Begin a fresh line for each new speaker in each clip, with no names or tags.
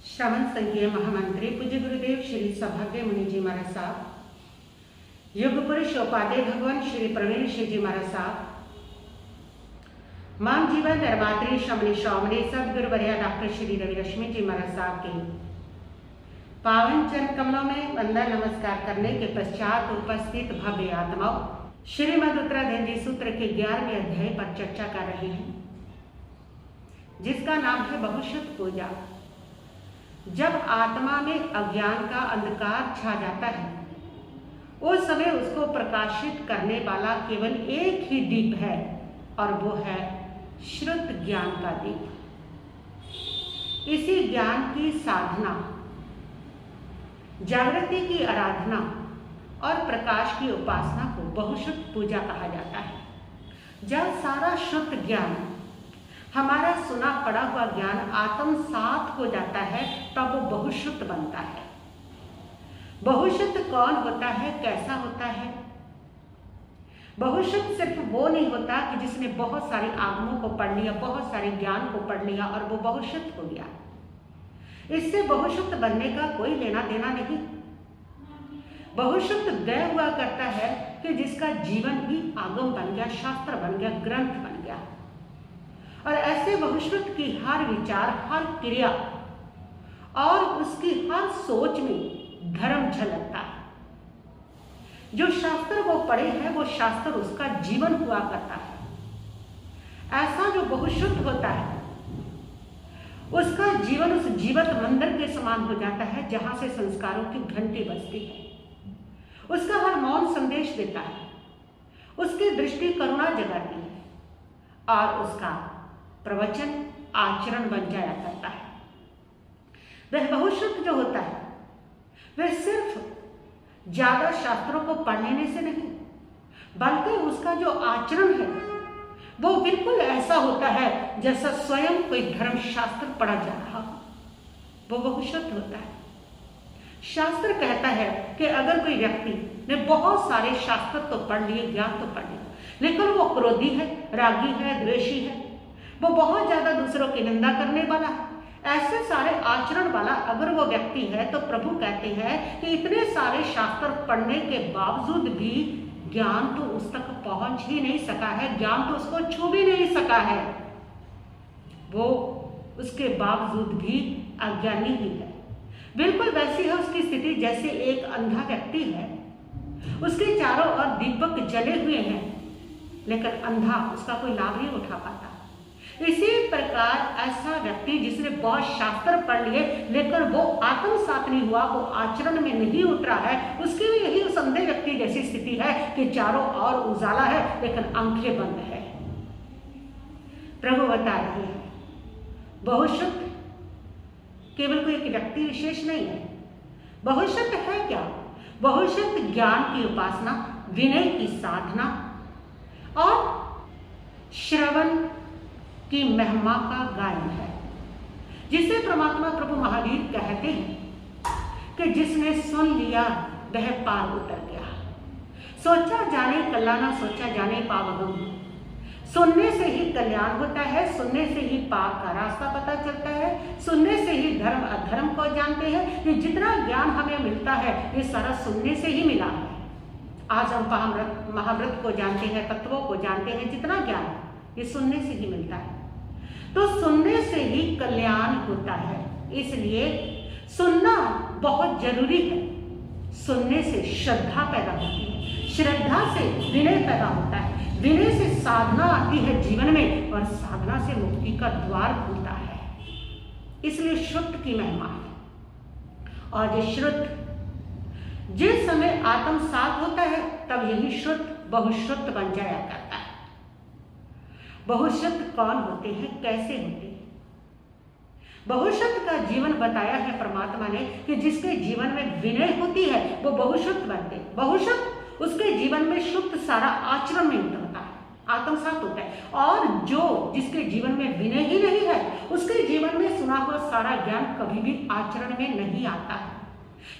श्रवण संघीय महामंत्री पूज्य गुरुदेव श्री सौभाग्य मुनि जी महाराज साहब, युग पुरुष उपाध्याय भगवान श्री प्रवीण श्री जी महाराज साहब, माम जीवन धर्मात्री शमनी शौमनी सदगुरु वर्या डॉक्टर श्री रवि रश्मि जी महाराज साहब के पावन चरण कमलों में वंदन नमस्कार करने के पश्चात उपस्थित भव्य आत्माओं श्रीमद उत्तराधीन जी सूत्र के 11वें अध्याय पर चर्चा कर रहे हैं, जिसका नाम है बहुश्रुत पूजा। जब आत्मा में अज्ञान का अंधकार छा जाता है, उस समय उसको प्रकाशित करने वाला केवल एक ही दीप है और वो है श्रुत ज्ञान का दीप। इसी ज्ञान की साधना, जागृति की आराधना और प्रकाश की उपासना को बहुश्रुत पूजा कहा जाता है। जब सारा शुद्ध ज्ञान, हमारा सुना पड़ा हुआ ज्ञान आत्मसात हो जाता है, तब वो बहुश्रुत बनता है। बहुश्रुत कौन होता है, कैसा होता है? बहुश्रुत सिर्फ वो नहीं होता कि जिसने बहुत सारे आगमों को पढ़ लिया, बहुत सारे ज्ञान को पढ़ लिया और वो बहुश्रुत हो गया। इससे बहुश्रुत बनने का कोई लेना देना नहीं। बहुश्रुत वह हुआ करता है कि जिसका जीवन ही आगम बन गया, शास्त्र बन गया, ग्रंथ बन गया। और ऐसे बहुश्रुत की हर विचार, हर क्रिया और उसकी हर सोच में धर्म झलकता है। जो शास्त्र वो पढ़े हैं, वो शास्त्र उसका जीवन हुआ करता है। ऐसा जो बहुश्रुत होता है, उसका जीवन उस जीवत मंदिर के समान हो जाता है, जहां से संस्कारों की घंटी बजती है। उसका हर मौन संदेश देता है, उसकी दृष्टि करुणा जगाती है और उसका प्रवचन आचरण बन जाया करता है। वह बहुश्रुत जो होता है, वह सिर्फ ज्यादा शास्त्रों को पढ़ने से नहीं, बल्कि उसका जो आचरण है वो बिल्कुल ऐसा होता है जैसा स्वयं कोई धर्मशास्त्र पढ़ा जा रहा हो। वो बहुश्रुत होता है। शास्त्र कहता है कि अगर कोई व्यक्ति ने बहुत सारे शास्त्र तो पढ़ लिए, ज्ञान तो पढ़ लिया, लेकिन वो क्रोधी है, रागी है, द्वेषी है, वो बहुत ज्यादा दूसरों की निंदा करने वाला है, ऐसे सारे आचरण वाला अगर वो व्यक्ति है, तो प्रभु कहते हैं कि इतने सारे शास्त्र पढ़ने के बावजूद भी ज्ञान तो उस तक पहुंच ही नहीं सका है, ज्ञान तो उसको छू भी नहीं सका है। वो उसके बावजूद भी अज्ञानी ही है। बिल्कुल वैसी है उसकी स्थिति जैसे एक अंधा व्यक्ति है, उसके चारों ओर दीपक जले हुए हैं, लेकिन अंधा उसका कोई लाभ नहीं उठा पाता। इसी प्रकार ऐसा व्यक्ति जिसने बहुत शास्त्र पढ़ लिए, लेकिन वो आत्मसात नहीं हुआ, वो आचरण में नहीं उतरा है, उसकी भी यही उस अंधे व्यक्ति जैसी स्थिति है कि चारों ओर उजाला है लेकिन आंखें बंद है। प्रभु बता रहे हैं, बहुश्रुत केवल कोई एक व्यक्ति विशेष नहीं है। बहुश्रुत है क्या? बहुश्रुत ज्ञान की उपासना, विनय की साधना और श्रवण की महिमा का गायन है, जिसे परमात्मा प्रभु महावीर कहते हैं कि जिसने सुन लिया वह पार उतर गया। सोचा जाने कल्या ना सोचा जाने पावगम। सुनने से ही कल्याण होता है, सुनने से ही पाप का रास्ता पता चलता है, सुनने से ही धर्म अधर्म को जानते हैं। ये जितना ज्ञान हमें मिलता है, ये सारा सुनने से ही मिला है। आज हम महाव्रत को जानते हैं, तत्वों को जानते हैं, जितना ज्ञान ये सुनने से ही मिलता है। तो सुनने से ही कल्याण होता है, इसलिए सुनना बहुत जरूरी है। सुनने से श्रद्धा पैदा होती है, श्रद्धा से विनय पैदा होता है, विनय से साधना आती है जीवन में और साधना से मुक्ति का द्वार खुलता है। इसलिए श्रुत की महिमा है। और ये श्रुत जिस समय आत्मसात होता है, तब यही श्रुत बहुश्रुत बन जाया करता है। बहुश्रुत कौन होते हैं, कैसे होते हैं? बहुश्रुत का जीवन बताया है परमात्मा ने कि जिसके जीवन में विनय होती है वो बहुश्रुत बनते हैं। बहुश्रुत उसके जीवन में शुद्ध सारा आचरण में उतरता है, आत्मसात होता है। और जो जिसके जीवन में विनय ही नहीं है, उसके जीवन में सुना हुआ सारा ज्ञान कभी भी आचरण में नहीं आता है।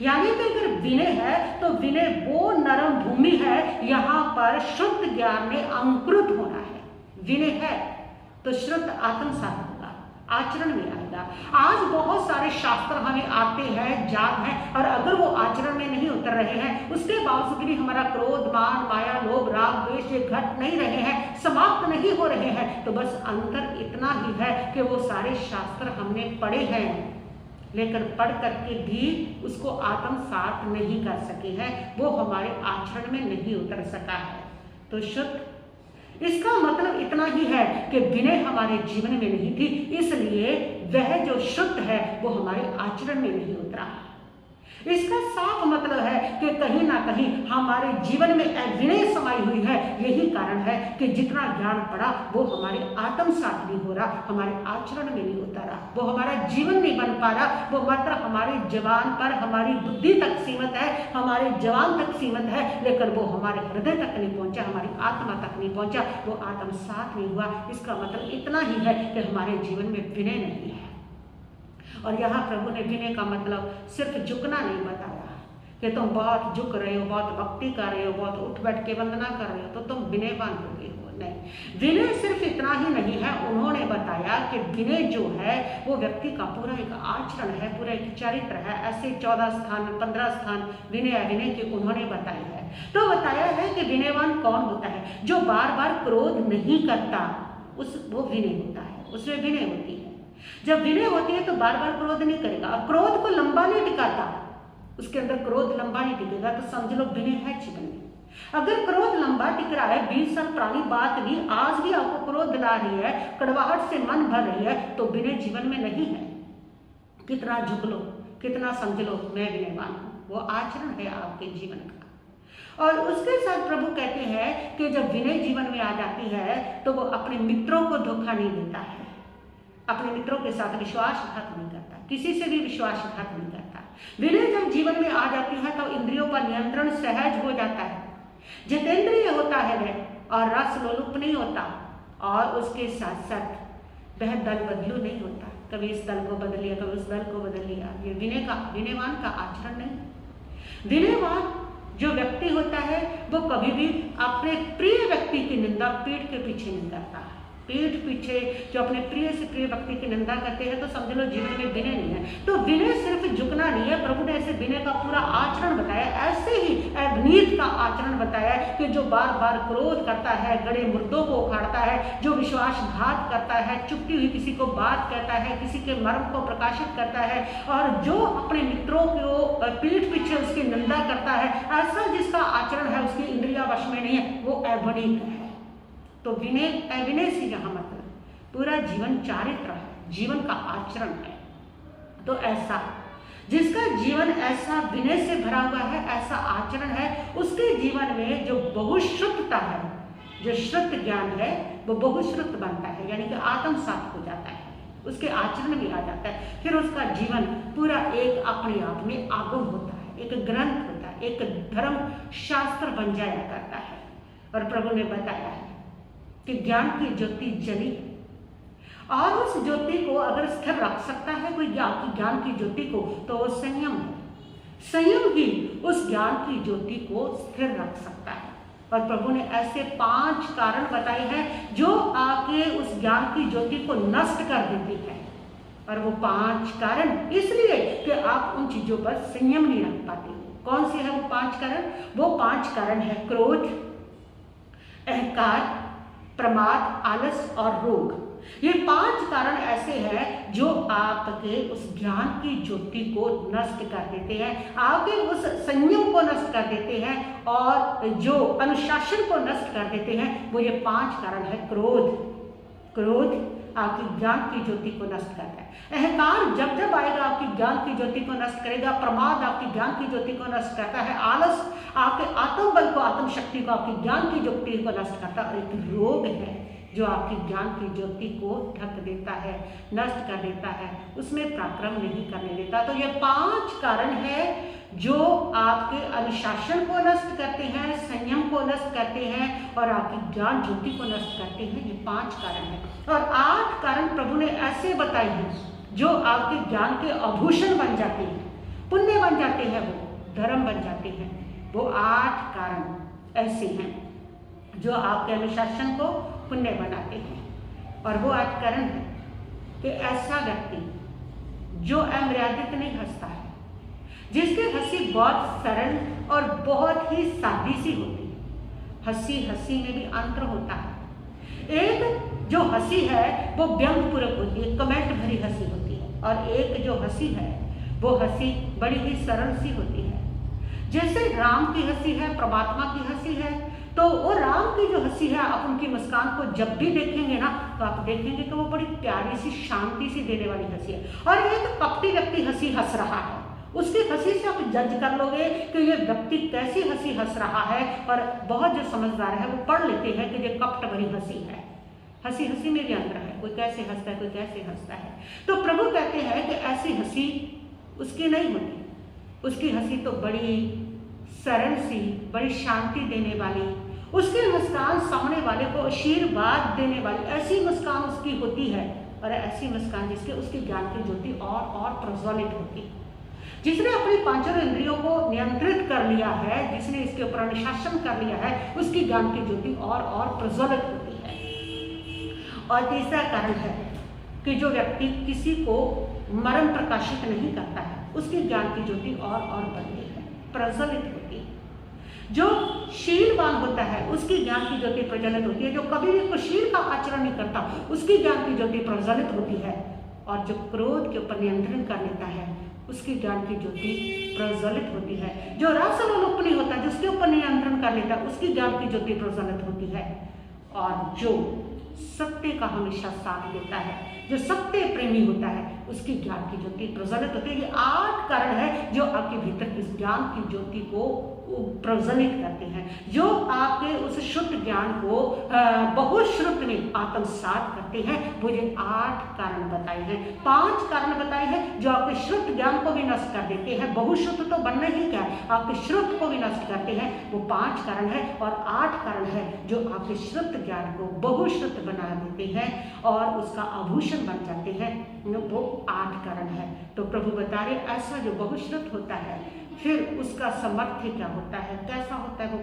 यानी कि अगर विनय है तो विनय वो नरम भूमि है, यहाँ पर शुद्ध ज्ञान में अंकुरित होना है। विनय है तो श्रुत आत्मसात होगा, आचरण में आएगा। आज बहुत सारे शास्त्र हमें आते हैं, जान हैं, और अगर वो आचरण में नहीं उतर रहे हैं, उसके बावजूद भी हमारा क्रोध, मान, माया, लोभ, राग, द्वेष ये घट नहीं रहे हैं, समाप्त नहीं हो रहे हैं, तो बस अंतर इतना ही है कि वो सारे शास्त्र हमने पढ़े हैं, लेकिन पढ़ करके भी उसको आत्मसात नहीं कर सके हैं, वो हमारे आचरण में नहीं उतर सका है। तो शुद्ध, इसका मतलब इतना ही है कि विनय हमारे जीवन में नहीं थी, इसलिए वह जो शुद्ध है वो हमारे आचरण में नहीं उतरा। इसका साफ मतलब है कि कहीं ना कहीं हमारे जीवन में अविनय समाई हुई है। यही कारण है कि जितना ज्ञान पड़ा वो हमारे आत्मसात नहीं हो रहा, हमारे आचरण में नहीं उतारा, वो हमारा जीवन नहीं बन पा रहा, वो मात्र हमारे जवान पर, हमारी बुद्धि तक सीमित है, हमारे जवान तक सीमित है, लेकिन वो हमारे हृदय तक नहीं पहुंचा, हमारी आत्मा तक नहीं पहुंचा, वो आत्मसात नहीं हुआ। इसका मतलब इतना ही है कि हमारे जीवन में विनय नहीं है। और यहाँ प्रभु ने विनय का मतलब सिर्फ झुकना नहीं बताया कि तुम बहुत झुक रहे हो, बहुत भक्ति कर रहे हो, बहुत उठ बैठ के वंदना कर रहे हो तो तुम विनयवान हो गए हो। नहीं, विनय सिर्फ इतना ही नहीं है। उन्होंने बताया कि विनय जो है वो व्यक्ति का पूरा एक आचरण है, पूरा एक चरित्र है। ऐसे 14 स्थान 15 स्थान विनय अविनय के उन्होंने बताए हैं। तो बताया है कि विनयवान कौन होता है? जो बार बार क्रोध नहीं करता, वो विनय होता है, उसमें विनय होती है। जब विनय होती है तो बार बार क्रोध नहीं करेगा, और क्रोध को लंबा नहीं टिकाता, उसके अंदर क्रोध लंबा नहीं टिकेगा, तो समझ लो विनय है जीवन में। अगर क्रोध लंबा टिक रहा है, 20 साल पुरानी बात भी आज भी आपको क्रोध दिला रही है, कड़वाहट से मन भर रही है, तो विनय जीवन में नहीं है। कितना झुक लो, कितना समझ लो मैं विनयवान हूं, वो आचरण है आपके जीवन का। और उसके साथ प्रभु कहते हैं कि जब विनय जीवन में आ जाती है तो वो अपने मित्रों को धोखा नहीं देता है, अपने मित्रों के साथ विश्वासघात नहीं करता, किसी से भी विश्वासघात नहीं करता। विनय जब जीवन में आ जाती है तो इंद्रियों पर नियंत्रण सहज हो जाता है, जितेंद्रिय होता है वह, और रस लोलुप नहीं होता, और उसके साथ साथ वह दल बदलू नहीं होता, कभी इस दल को बदल लिया, कभी उस दल को बदल लिया। ये विनयवान का आचरण नहीं। विनयवान जो व्यक्ति होता है वो कभी भी अपने प्रिय व्यक्ति की निंदा पीठ के पीछे नहीं करता। पीठ पीछे जो अपने प्रिय से प्रिय व्यक्ति की निंदा करते हैं तो समझ लो जीवन में विनय नहीं है। तो विनय सिर्फ झुकना नहीं है, प्रभु ने ऐसे विनय का पूरा आचरण बताया। ऐसे ही अवनीत का आचरण बताया कि जो बार बार क्रोध करता है, गड़े मुर्दों को उखाड़ता है, जो विश्वासघात करता है, चुपती हुई किसी को बात कहता है, किसी के मर्म को प्रकाशित करता है, और जो अपने मित्रों को पीठ पीछे उसकी निंदा करता है, ऐसा जिसका आचरण है उसकी इंद्रिया वश में नहीं है, वो अवनीत है। तो विनय अविनय से यहाँ मतलब पूरा जीवन चारित्र है, जीवन का आचरण है। तो ऐसा जिसका जीवन ऐसा विनय से भरा हुआ है, ऐसा आचरण है, उसके जीवन में जो बहुश्रुतता है, जो श्रुत ज्ञान है वो बहुश्रुत बनता है, यानी कि आत्मसात हो जाता है, उसके आचरण में आ जाता है। फिर उसका जीवन पूरा एक अपने आप में आगम होता है, एक ग्रंथ होता है, एक धर्म शास्त्र बन जाया करता है। और प्रभु ने बताया है कि ज्ञान की ज्योति जली है, और उस ज्योति को अगर स्थिर रख सकता है कोई ज्ञान की ज्योति को, तो वो संयम है। संयम ही उस ज्ञान की ज्योति को स्थिर रख सकता है। और प्रभु ने ऐसे 5 कारण बताए हैं जो आके उस ज्ञान की ज्योति को नष्ट कर देती है। और वो 5 कारण इसलिए कि आप उन चीजों पर संयम नहीं रख पाते। कौन से है वो 5 कारण? वो 5 कारण है क्रोध, अहंकार, प्रमाद, आलस और रोग। ये 5 कारण ऐसे हैं जो आपके उस ज्ञान की ज्योति को नष्ट कर देते हैं, आपके उस संयम को नष्ट कर देते हैं, और जो अनुशासन को नष्ट कर देते हैं। वो ये 5 कारण है। क्रोध आपकी ज्ञान की ज्योति को नष्ट करता है। अहंकार जब जब आएगा आपकी ज्ञान की ज्योति को नष्ट करेगा। प्रमाद आपकी ज्ञान की ज्योति को नष्ट करता है। आलस आपके आत्मबल को, आत्मशक्ति को, आपकी ज्ञान की ज्योति को नष्ट करता है। और एक रोग है जो आपकी ज्ञान की ज्योति को ढक देता है, नष्ट कर देता है, उसमें पराक्रम नहीं करने देता। तो ये 5 कारण है जो आपके अनुशासन को नष्ट करते हैं, संयम को नष्ट करते हैं, और आपकी ज्ञान ज्योति को नष्ट करते हैं। ये 5 कारण है। और 8 कारण प्रभु ने ऐसे बताए हैं जो आपके ज्ञान के आभूषण बन जाते हैं, पुण्य बन जाते हैं, वो धर्म बन जाते हैं। वो 8 कारण ऐसे हैं जो आपके अनुशासन को पुण्य बनाते हैं। और वो 8 कारण है कि ऐसा व्यक्ति जो अमर्यादित नहीं हंसता है, जिसकी हंसी बहुत सरल और बहुत ही सादी सी होती है। हंसी हंसी में भी अंतर होता है। एक जो हंसी है वो व्यंग्यपूर्वक होती है, कमेंट भरी हंसी होती है, और एक जो हंसी है वो हंसी बड़ी ही सरल सी होती है। जैसे राम की हंसी है, परमात्मा की हंसी है, तो वो राम की जो हंसी है, आप उनकी मुस्कान को जब भी देखेंगे ना तो आप देखेंगे कि वो बड़ी प्यारी सी शांति सी देने वाली हंसी है। और एक कपटी व्यक्ति हंसी हंस रहा है, उसकी हंसी से आप जज कर लोगे कि ये व्यक्ति कैसी हंसी हंस रहा है। और बहुत जो समझदार है वो पढ़ लेते हैं कि ये कपट भरी हंसी है। हंसी हंसी में भी अंतर है, कोई कैसे हंसता है, कोई कैसे हंसता है। तो प्रभु कहते हैं कि ऐसी हंसी उसकी नहीं होती, उसकी हंसी तो बड़ी सरल सी, बड़ी शांति देने वाली, उसकी मुस्कान सामने वाले को आशीर्वाद देने वाली ऐसी मुस्कान उसकी होती है। और ऐसी मुस्कान जिसके उसकी ज्ञान की ज्योति और प्रज्वलित होती है। जिसने अपनी पांचों इंद्रियों को नियंत्रित कर लिया है, जिसने इसके ऊपर अनुशासन कर लिया है, उसकी ज्ञान की ज्योति और प्रज्वलित होती है। और तीसरा कारण है कि जो व्यक्ति किसी को मरण प्रकाशित नहीं करता है, उसकी ज्ञान की ज्योति और बढ़ती है, प्रज्वलित होती है। जो शीलवान होता है उसकी ज्ञान की ज्योति प्रज्वलित होती है। जो कभी भी कुशील का आचरण नहीं करता उसकी ज्ञान की ज्योति प्रज्वलित होती है। और जो क्रोध के ऊपर नियंत्रण कर लेता है उसकी ज्ञान की ज्योति प्रज्वलित होती है। जो रसलोलुप नहीं होता, जिसके ऊपर नियंत्रण कर लेता है, उसकी ज्ञान की ज्योति प्रज्वलित होती है। और जो सत्य का हमेशा साथ देता है, जो सत्य प्रेमी होता है, उसकी ज्ञान की ज्योति प्रज्वलित होती है। ये 8 कारण है जो आपके भीतर इस ज्ञान की ज्योति को प्रज्वलित करते हैं, जो आपके उस शुद्ध ज्ञान को बहुश्रुत में आत्मसात करते हैं। मुझे 8 कारण बताए हैं, 5 कारण बताए हैं जो आपके शुद्ध ज्ञान को भी नष्ट कर देते हैं। बहुश्रुत तो बनना ही क्या है, आपके शुद्ध को भी नष्ट करते हैं। वो 5 कारण है। और 8 कारण है जो आपके शुद्ध ज्ञान को बहुश्रुत बना देते हैं और उसका आभूषण बन जाते हैं। वो 8 कारण है। तो प्रभु बता रहे ऐसा जो बहुश्रुत होता है, फिर उसका सामर्थ्य क्या होता है, कैसा होता है वो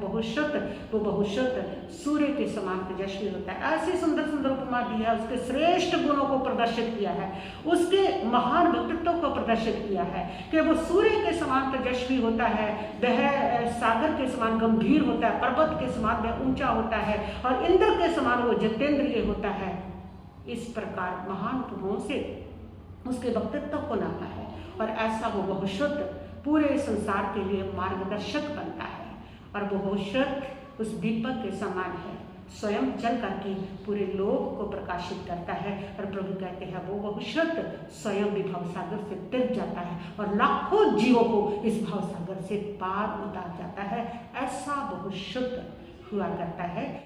बहुश्रुत सूर्य के समान तेजस्वी होता है। ऐसी सुंदर सुंदर उपमा दी है, उसके श्रेष्ठ गुणों को प्रदर्शित किया है, उसके महान व्यक्तित्व को प्रदर्शित किया है कि वो सूर्य के समान तेजस्वी होता है, वह सागर के समान गंभीर होता है, पर्वत के समान वह ऊंचा होता है, और इंद्र के समान वो जितेंद्रिय होता है। इस प्रकार महान गुणों से उसके व्यक्तित्व को नाता है। और ऐसा वो बहुश्रुत पूरे संसार के लिए मार्गदर्शक बनता है। और वो बहुश्रुत उस दीपक के समान है, स्वयं जल करके पूरे लोक को प्रकाशित करता है। और प्रभु कहते हैं वो बहुश्रुत स्वयं भी भवसागर से तिर जाता है और लाखों जीवों को इस भवसागर से पार उतार जाता है। ऐसा बहुश्रुत हुआ करता है।